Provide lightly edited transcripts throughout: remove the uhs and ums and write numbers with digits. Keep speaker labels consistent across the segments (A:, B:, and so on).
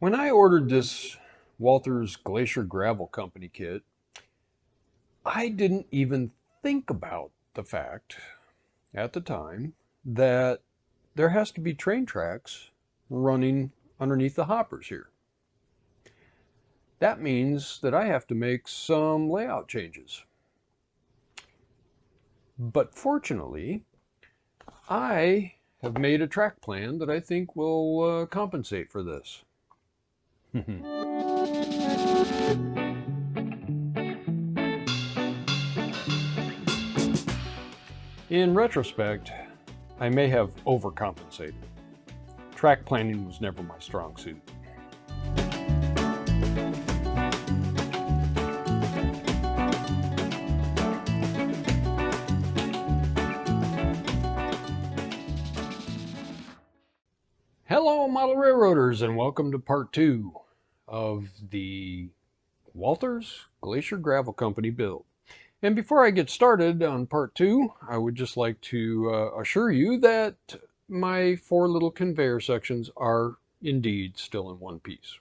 A: When I ordered this Walthers Glacier Gravel Company kit, I didn't even think about the fact at the time that there has to be train tracks running underneath the hoppers here. That means that I have to make some layout changes. But fortunately, I have made a track plan that I think will compensate for this. In retrospect, I may have overcompensated. Track planning was never my strong suit. Hello, model railroaders, and welcome to part 2 of the Walthers Glacier Gravel Company build. And before I get started on part 2, I would just like to assure you that my 4 little conveyor sections are indeed still in one piece.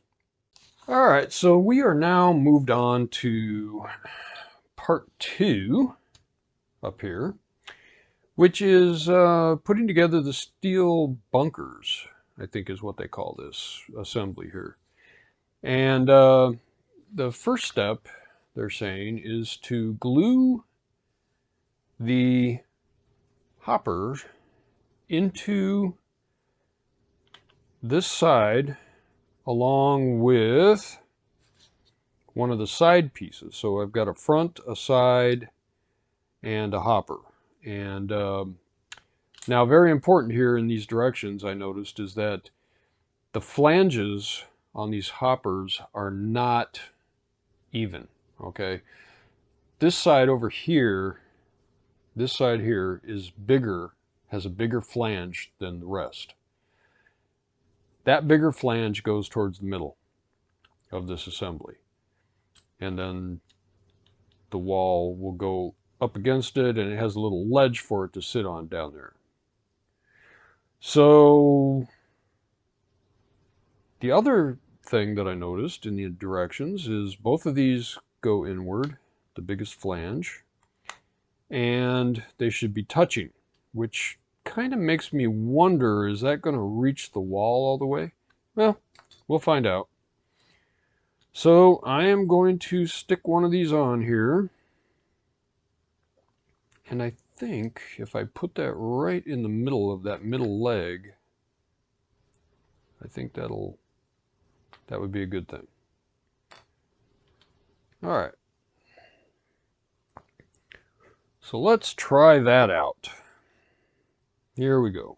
A: All right, so we are now moved on to part 2 up here, which is putting together the steel bunkers, I think is what they call this assembly here. And the first step, they're saying, is to glue the hopper into this side along with one of the side pieces. So I've got a front, a side, and a hopper. And now very important here in these directions, I noticed, is that the flanges on these hoppers are not even, okay? This side over here, this side here is bigger, has a bigger flange than the rest. That bigger flange goes towards the middle of this assembly. And then the wall will go up against it, and it has a little ledge for it to sit on down there. So the other thing that I noticed in the directions is both of these go inward, the biggest flange, and they should be touching, which kind of makes me wonder, is that going to reach the wall all the way? Well, we'll find out. So I am going to stick one of these on here, and I think if I put that right in the middle of that middle leg, I think that would be a good thing. All right. So let's try that out. Here we go.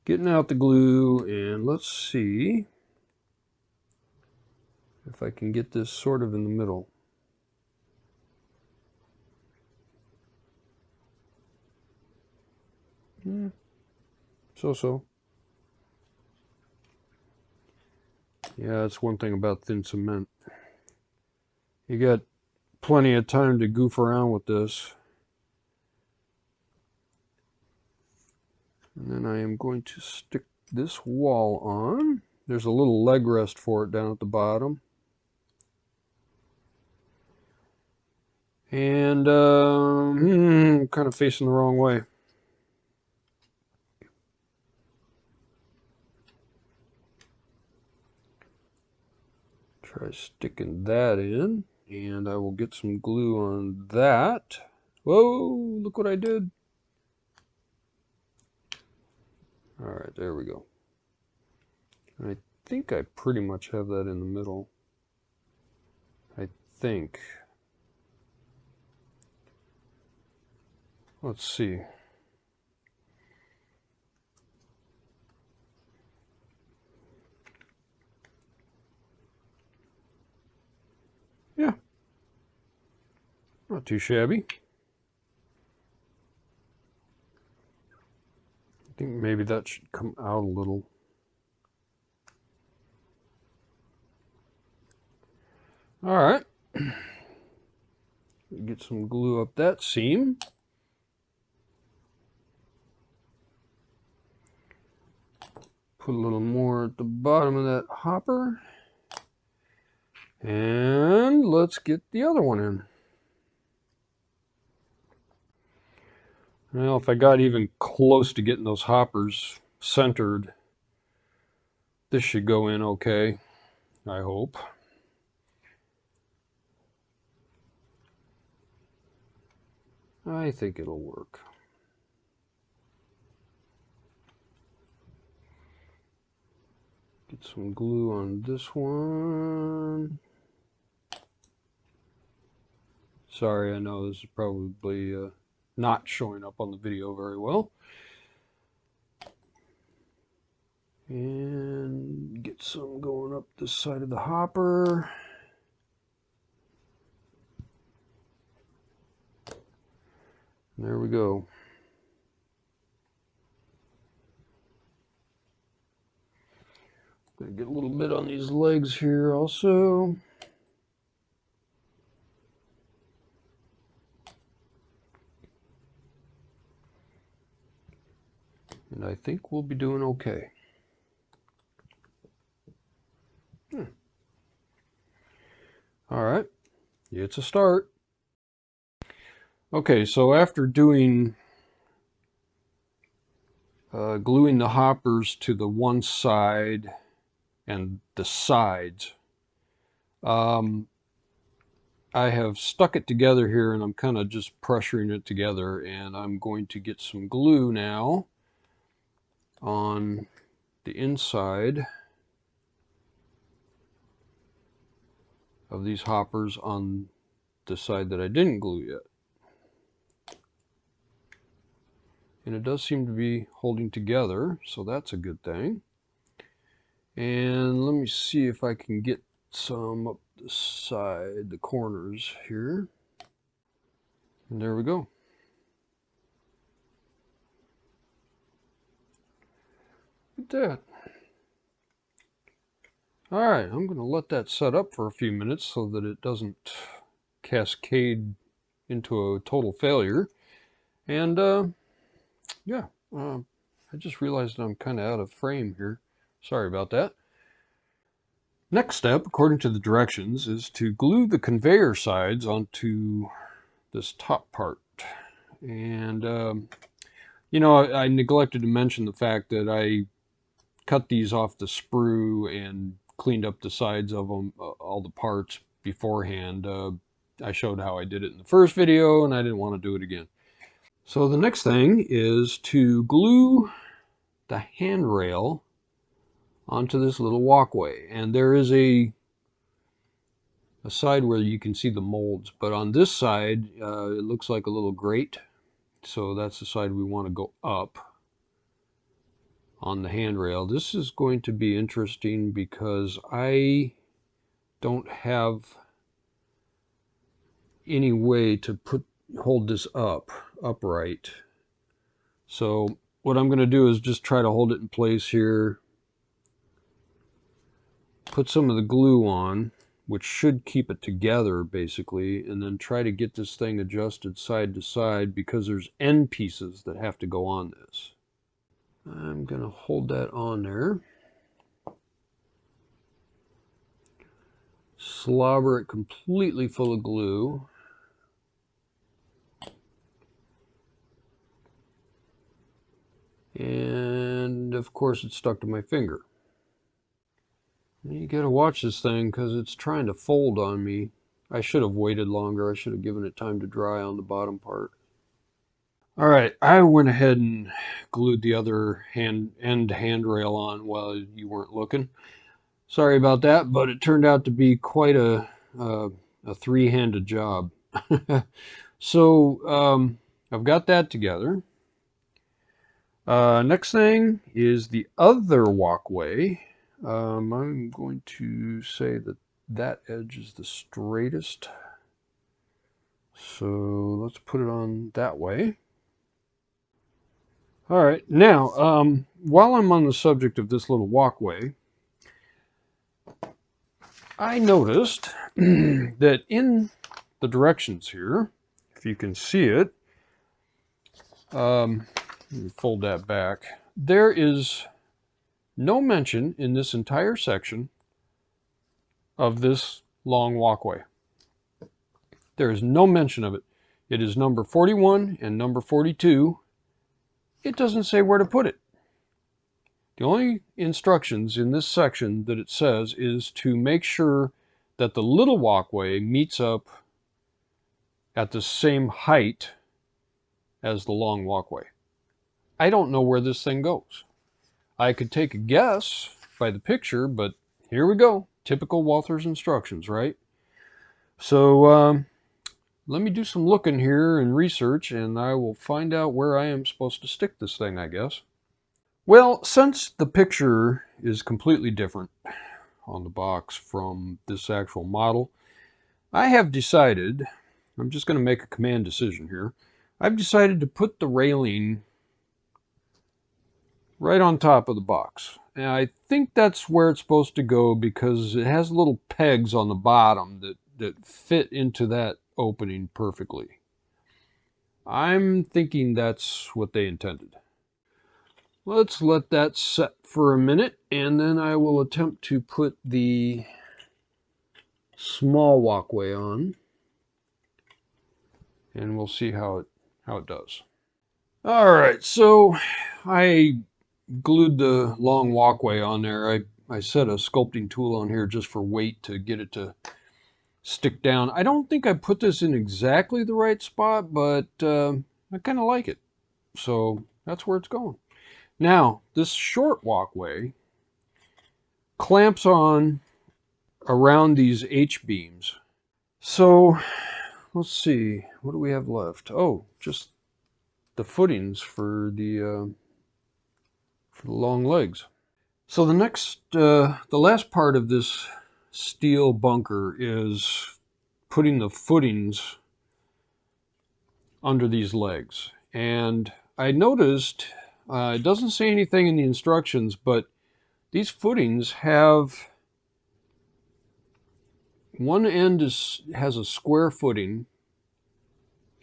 A: Getting out the glue, and let's see if I can get this sort of in the middle. So. Yeah, that's one thing about thin cement. You got plenty of time to goof around with this. And then I am going to stick this wall on. There's a little leg rest for it down at the bottom. And kind of facing the wrong way. Try sticking that in, and I will get some glue on that. Whoa, look what I did. All right, there we go. I think I pretty much have that in the middle. I think. Let's see. Yeah. Not too shabby. I think maybe that should come out a little. All right. Get some glue up that seam. Put a little more at the bottom of that hopper. And let's get the other one in. Well, if I got even close to getting those hoppers centered, this should go in okay, I hope. I think it'll work. Get some glue on this one. Sorry, I know this is probably not showing up on the video very well. And get some going up this side of the hopper. There we go. Gonna get a little bit on these legs here also. And I think we'll be doing okay. All right, it's a start. Okay, so after doing gluing the hoppers to the one side and the sides, I have stuck it together here, and I'm kind of just pressuring it together, and I'm going to get some glue now on the inside of these hoppers on the side that I didn't glue yet. And it does seem to be holding together, so that's a good thing. And let me see if I can get some up the side, the corners here. And there we go. Look at that. All right, I'm going to let that set up for a few minutes so that it doesn't cascade into a total failure. And yeah, I just realized I'm kind of out of frame here. Sorry about that. Next step, according to the directions, is to glue the conveyor sides onto this top part. And you know, I neglected to mention the fact that I cut these off the sprue and cleaned up the sides of them, all the parts beforehand. I showed how I did it in the first video, and I didn't want to do it again. So the next thing is to glue the handrail onto this little walkway. And there is a side where you can see the molds, but on this side it looks like a little grate. So that's the side we want to go up on the handrail. This is going to be interesting because I don't have any way to hold this upright. So what I'm going to do is just try to hold it in place here, put some of the glue on, which should keep it together basically, and then try to get this thing adjusted side to side because there's end pieces that have to go on this. I'm going to hold that on there. Slobber it completely full of glue. And of course it's stuck to my finger. You gotta watch this thing because it's trying to fold on me. I should have waited longer. I should have given it time to dry on the bottom part. Alright, I went ahead and glued the other end handrail on while you weren't looking. Sorry about that, but it turned out to be quite a three-handed job. So I've got that together. Next thing is the other walkway. I'm going to say that that edge is the straightest. So let's put it on that way. All right, now, while I'm on the subject of this little walkway, I noticed that in the directions here, if you can see it, let me fold that back, there is no mention in this entire section of this long walkway. There is no mention of it. It is number 41 and number 42. It doesn't say where to put it. The only instructions in this section that it says is to make sure that the little walkway meets up at the same height as the long walkway. I don't know where this thing goes. I could take a guess by the picture, but here we go. Typical Walthers instructions, right? So let me do some looking here and research, and I will find out where I am supposed to stick this thing, I guess. Well, since the picture is completely different on the box from this actual model, I have decided, I'm just going to make a command decision here, I've decided to put the railing right on top of the box. And I think that's where it's supposed to go because it has little pegs on the bottom that fit into that opening perfectly. I'm thinking that's what they intended. Let's let that set for a minute, and then I will attempt to put the small walkway on, and we'll see how it does. All right, so I glued the long walkway on there. I set a sculpting tool on here just for weight to get it to stick down. I don't think I put this in exactly the right spot, but I kind of like it. So that's where it's going. Now, this short walkway clamps on around these H-beams. So let's see, what do we have left? Oh, just the footings for the long legs. So the last part of this steel bunker is putting the footings under these legs. And I noticed, it doesn't say anything in the instructions, but these footings have, one end has a square footing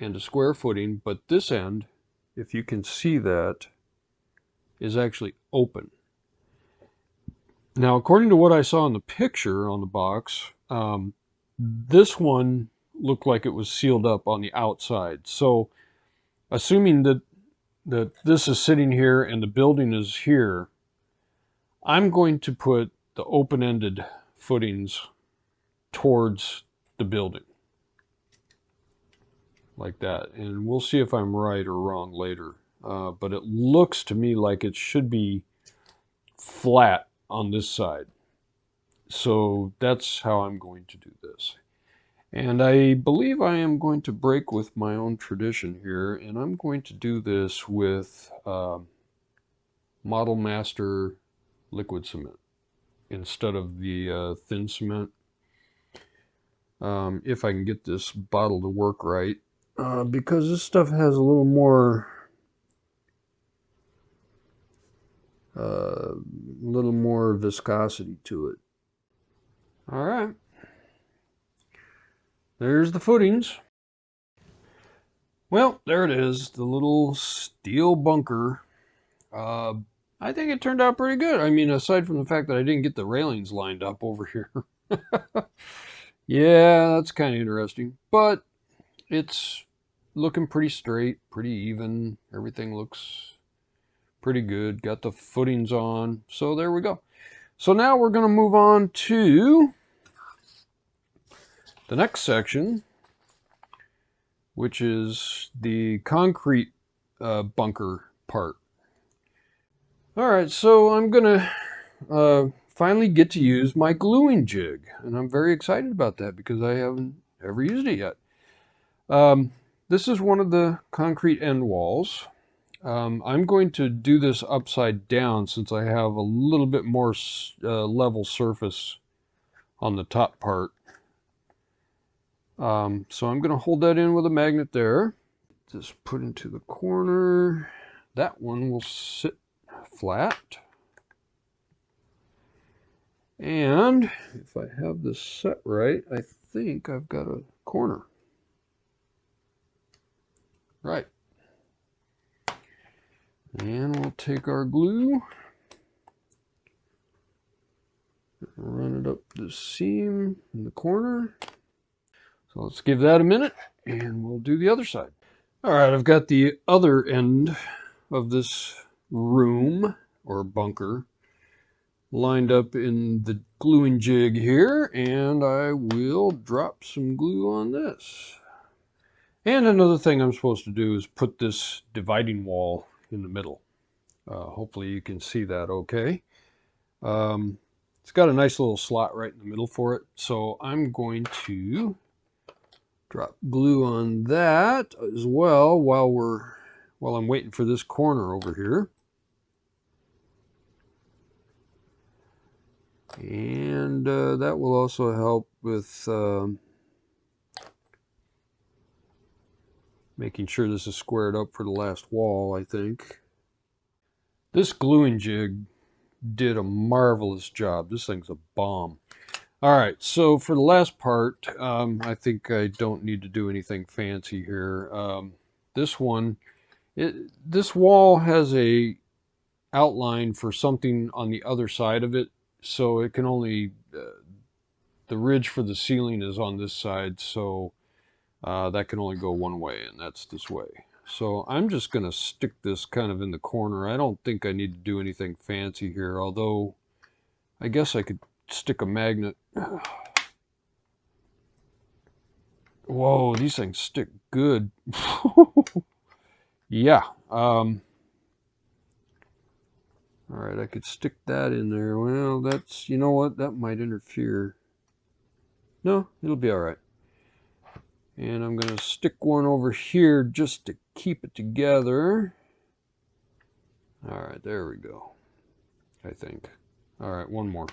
A: and a square footing, but this end, if you can see that, is actually open. Now, according to what I saw in the picture on the box, this one looked like it was sealed up on the outside. So, assuming that this is sitting here and the building is here, I'm going to put the open-ended footings towards the building. Like that. And we'll see if I'm right or wrong later. But it looks to me like it should be flat on this side. So that's how I'm going to do this. And I believe I am going to break with my own tradition here, and I'm going to do this with Model Master liquid cement instead of the thin cement. If I can get this bottle to work right, because this stuff has a little more viscosity to it. All right, there's the footings. Well, there it is, the little steel bunker. I think it turned out pretty good. I mean, aside from the fact that I didn't get the railings lined up over here. Yeah, that's kind of interesting, but it's looking pretty straight, pretty even. Everything looks pretty good. Got the footings on. So there we go. So now we're going to move on to the next section, which is the concrete bunker part. All right, so I'm going to finally get to use my gluing jig, and I'm very excited about that because I haven't ever used it yet. This is one of the concrete end walls. I'm going to do this upside down since I have a little bit more level surface on the top part. So I'm going to hold that in with a magnet there. Just put into the corner. That one will sit flat. And if I have this set right, I think I've got a corner. Right. And we'll take our glue run it up the seam in the corner. So let's give that a minute and we'll do the other side. All right, I've got the other end of this room or bunker lined up in the gluing jig here, and I will drop some glue on this. And another thing I'm supposed to do is put this dividing wall in the middle. Hopefully you can see that okay. It's got a nice little slot right in the middle for it, so I'm going to drop glue on that as well while I'm waiting for this corner over here. And that will also help with making sure this is squared up for the last wall, I think. This gluing jig did a marvelous job. This thing's a bomb. All right, so for the last part, I think I don't need to do anything fancy here. This one, this wall has a outline for something on the other side of it, so it can only, the ridge for the ceiling is on this side, so that can only go one way, and that's this way. So I'm just going to stick this kind of in the corner. I don't think I need to do anything fancy here, although I guess I could stick a magnet. Whoa, these things stick good. Yeah. All right, I could stick that in there. Well, that's, you know what, that might interfere. No, it'll be all right. And I'm going to stick one over here just to keep it together. All right, there we go, I think. All right, one more.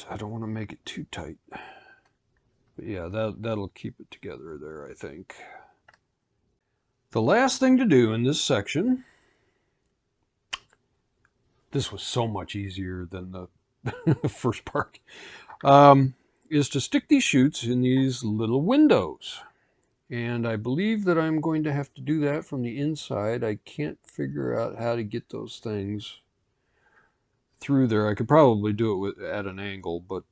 A: I don't want to make it too tight. But yeah, that'll keep it together there, I think. The last thing to do in this section, this was so much easier than the first part, is to stick these chutes in these little windows. And I believe that I'm going to have to do that from the inside. I can't figure out how to get those things through there. I could probably do it at an angle, but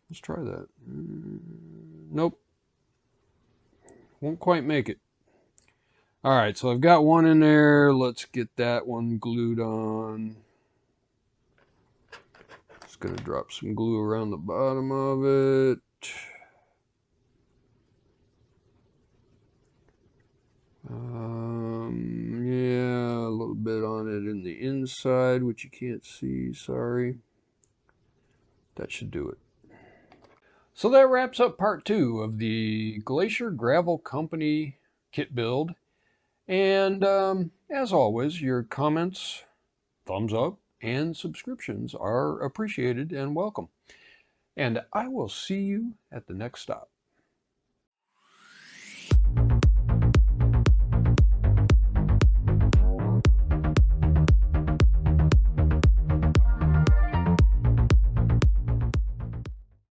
A: let's try that. Nope. Won't quite make it. All right, so I've got one in there. Let's get that one glued on. Just going to drop some glue around the bottom of it. Yeah, a little bit on it in the inside, which you can't see, sorry. That should do it. So that wraps up part 2 of the Glacier Gravel Company kit build. And as always, your comments, thumbs up, and subscriptions are appreciated and welcome. And I will see you at the next stop.